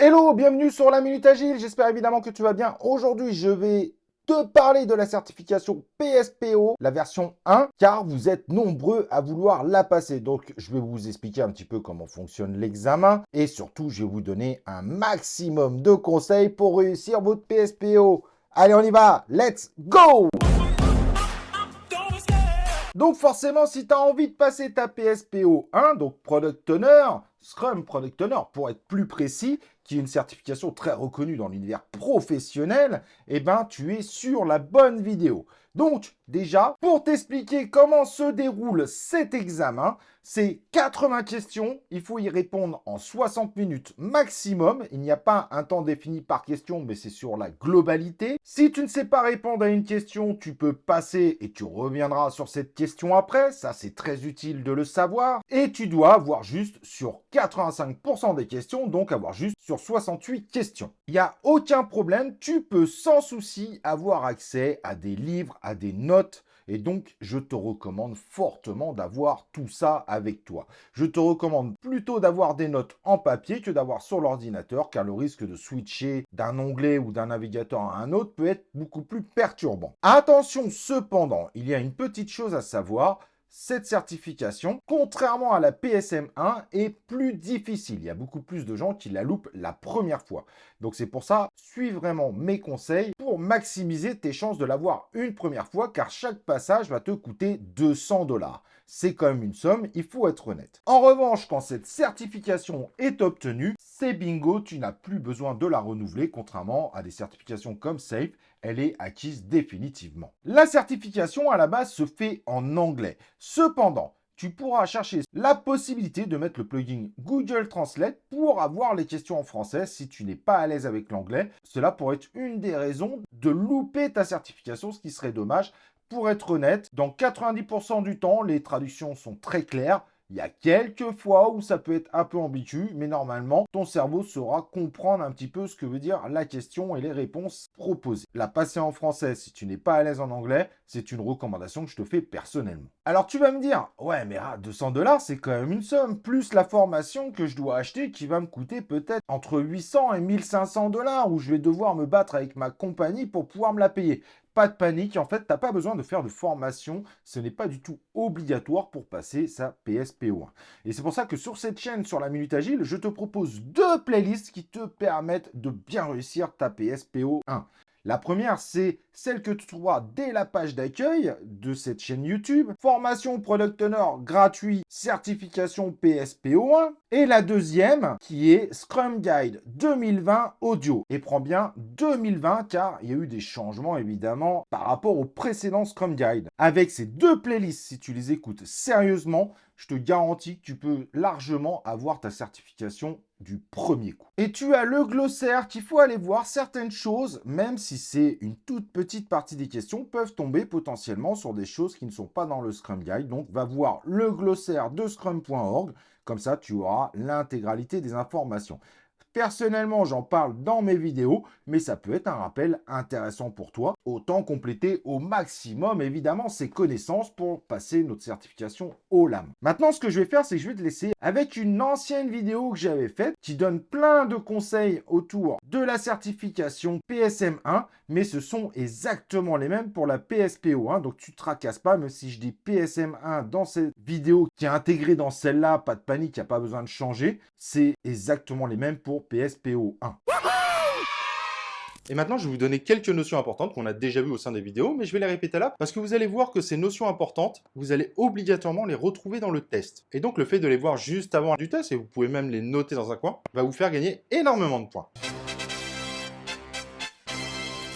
Hello, bienvenue sur la Minute Agile, j'espère évidemment que tu vas bien. Aujourd'hui, je vais te parler de la certification PSPO, la version 1, car vous êtes nombreux à vouloir la passer. Donc, je vais vous expliquer un petit peu comment fonctionne l'examen et surtout, je vais vous donner un maximum de conseils pour réussir votre PSPO. Allez, on y va, let's go! Donc forcément, si tu as envie de passer ta PSPO 1, donc Product Owner, Scrum Product Owner pour être plus précis, qui est une certification très reconnue dans l'univers professionnel, eh ben tu es sur la bonne vidéo. Donc déjà, pour t'expliquer comment se déroule cet examen, c'est 80 questions, il faut y répondre en 60 minutes maximum. Il n'y a pas un temps défini par question, mais c'est sur la globalité. Si tu ne sais pas répondre à une question, tu peux passer et tu reviendras sur cette question après. Ça, c'est très utile de le savoir. Et tu dois avoir juste sur 85% des questions, donc avoir juste sur 68 questions. Il n'y a aucun problème, tu peux sans souci avoir accès à des livres, à des notes. Et donc, je te recommande fortement d'avoir tout ça avec toi. Je te recommande plutôt d'avoir des notes en papier que d'avoir sur l'ordinateur, car le risque de switcher d'un onglet ou d'un navigateur à un autre peut être beaucoup plus perturbant. Attention cependant, il y a une petite chose à savoir. Cette certification, contrairement à la PSM1, est plus difficile. Il y a beaucoup plus de gens qui la loupent la première fois. Donc c'est pour ça, suis vraiment mes conseils pour maximiser tes chances de l'avoir une première fois, car chaque passage va te coûter 200 $. C'est quand même une somme, il faut être honnête. En revanche, quand cette certification est obtenue, c'est bingo, tu n'as plus besoin de la renouveler, contrairement à des certifications comme SAFe, elle est acquise définitivement. La certification, à la base, se fait en anglais. Cependant, tu pourras chercher la possibilité de mettre le plugin Google Translate pour avoir les questions en français si tu n'es pas à l'aise avec l'anglais. Cela pourrait être une des raisons de louper ta certification, ce qui serait dommage. Pour être honnête, dans 90% du temps, les traductions sont très claires. Il y a quelques fois où ça peut être un peu ambigu, mais normalement, ton cerveau saura comprendre un petit peu ce que veut dire la question et les réponses proposées. La passer en français, si tu n'es pas à l'aise en anglais, c'est une recommandation que je te fais personnellement. Alors tu vas me dire, ouais mais 200 $, c'est quand même une somme, plus la formation que je dois acheter qui va me coûter peut-être entre 800 et 1500 $, où je vais devoir me battre avec ma compagnie pour pouvoir me la payer. Pas de panique, en fait, tu n'as pas besoin de faire de formation. Ce n'est pas du tout obligatoire pour passer sa PSPO1. Et c'est pour ça que sur cette chaîne, sur la Minute Agile, je te propose 2 playlists qui te permettent de bien réussir ta PSPO1. La première, c'est celle que tu trouveras dès la page d'accueil de cette chaîne YouTube. Formation Product Owner gratuit, certification PSPO1. Et la deuxième, qui est Scrum Guide 2020 audio. Et prends bien 2020, car il y a eu des changements, évidemment, par rapport au précédent Scrum Guide. Avec ces 2 playlists, si tu les écoutes sérieusement, je te garantis que tu peux largement avoir ta certification du premier coup. Et tu as le glossaire qu'il faut aller voir. Certaines choses, même si c'est une toute petite partie des questions, peuvent tomber potentiellement sur des choses qui ne sont pas dans le Scrum Guide. Donc, va voir le glossaire de scrum.org. Comme ça, tu auras l'intégralité des informations. Personnellement, j'en parle dans mes vidéos, mais ça peut être un rappel intéressant pour toi. Autant compléter au maximum, évidemment, ces connaissances pour passer notre certification au LAM. Maintenant, ce que je vais faire, c'est que je vais te laisser avec une ancienne vidéo que j'avais faite qui donne plein de conseils autour de la certification PSM1, mais ce sont exactement les mêmes pour la PSPO1. Donc, tu ne te tracasses pas, même si je dis PSM1 dans cette vidéo qui est intégrée dans celle-là, pas de panique, il n'y a pas besoin de changer. C'est exactement les mêmes pour PSPO1. Et maintenant, je vais vous donner quelques notions importantes qu'on a déjà vues au sein des vidéos, mais je vais les répéter là, parce que vous allez voir que ces notions importantes, vous allez obligatoirement les retrouver dans le test. Et donc, le fait de les voir juste avant du test, et vous pouvez même les noter dans un coin, va vous faire gagner énormément de points.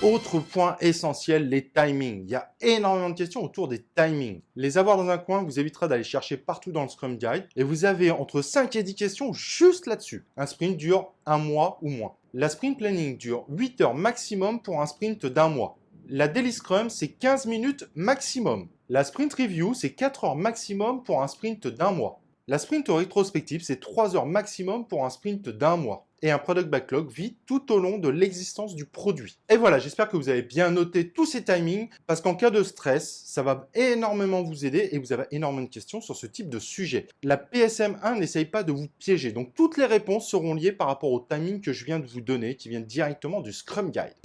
Autre point essentiel, les timings. Il y a énormément de questions autour des timings. Les avoir dans un coin vous évitera d'aller chercher partout dans le Scrum Guide. Et vous avez entre 5 et 10 questions juste là-dessus. Un sprint dure 1 mois ou moins. La sprint planning dure 8 heures maximum pour un sprint d'1 mois. La daily scrum, c'est 15 minutes maximum. La sprint review, c'est 4 heures maximum pour un sprint d'1 mois. La sprint rétrospective, c'est 3 heures maximum pour un sprint d'1 mois. et un product backlog vit tout au long de l'existence du produit. Et voilà, j'espère que vous avez bien noté tous ces timings parce qu'en cas de stress, ça va énormément vous aider et vous avez énormément de questions sur ce type de sujet. La PSM1 n'essaye pas de vous piéger, donc toutes les réponses seront liées par rapport au timing que je viens de vous donner, qui vient directement du Scrum Guide.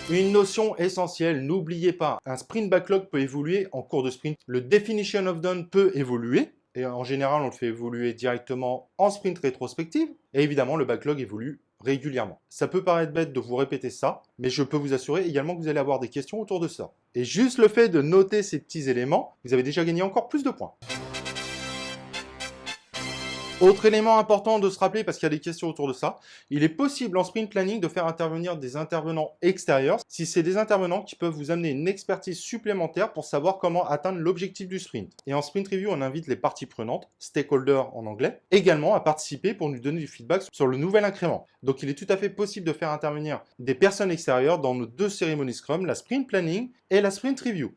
Une notion essentielle, n'oubliez pas, un sprint backlog peut évoluer en cours de sprint. Le definition of done peut évoluer, et en général, on le fait évoluer directement en sprint rétrospective. Et évidemment, le backlog évolue régulièrement. Ça peut paraître bête de vous répéter ça, mais je peux vous assurer également que vous allez avoir des questions autour de ça. Et juste le fait de noter ces petits éléments, vous avez déjà gagné encore plus de points. Autre élément important de se rappeler, parce qu'il y a des questions autour de ça, il est possible en sprint planning de faire intervenir des intervenants extérieurs si c'est des intervenants qui peuvent vous amener une expertise supplémentaire pour savoir comment atteindre l'objectif du sprint. Et en sprint review, on invite les parties prenantes, stakeholders en anglais, également à participer pour nous donner du feedback sur le nouvel incrément. Donc il est tout à fait possible de faire intervenir des personnes extérieures dans nos deux cérémonies Scrum, la sprint planning et la sprint review.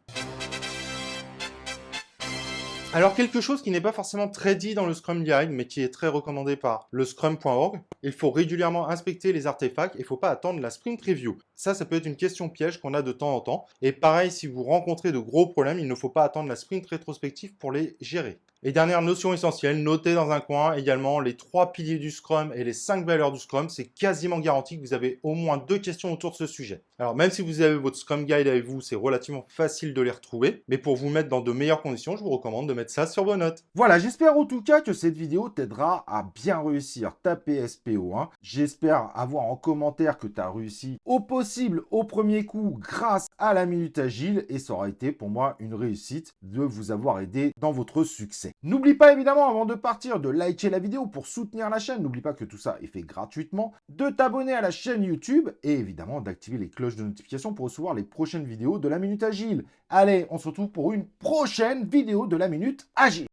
Alors quelque chose qui n'est pas forcément très dit dans le Scrum Guide, mais qui est très recommandé par le scrum.org, il faut régulièrement inspecter les artefacts et il ne faut pas attendre la sprint review. Ça peut être une question piège qu'on a de temps en temps. Et pareil, si vous rencontrez de gros problèmes, il ne faut pas attendre la sprint rétrospective pour les gérer. Et dernière notion essentielle, notez dans un coin également les 3 piliers du Scrum et les 5 valeurs du Scrum. C'est quasiment garanti que vous avez au moins 2 questions autour de ce sujet. Alors même si vous avez votre Scrum Guide avec vous, c'est relativement facile de les retrouver. Mais pour vous mettre dans de meilleures conditions, je vous recommande de mettre ça sur vos notes. Voilà, j'espère en tout cas que cette vidéo t'aidera à bien réussir ta PSPO1. J'espère avoir en commentaire que tu as réussi au possible au premier coup grâce à la Minute Agile et ça aura été pour moi une réussite de vous avoir aidé dans votre succès. N'oublie pas évidemment avant de partir de liker la vidéo pour soutenir la chaîne. N'oublie pas que tout ça est fait gratuitement, de t'abonner à la chaîne YouTube et évidemment d'activer les cloches de notification pour recevoir les prochaines vidéos de la Minute Agile. Allez, on se retrouve pour une prochaine vidéo de la Minute Agile.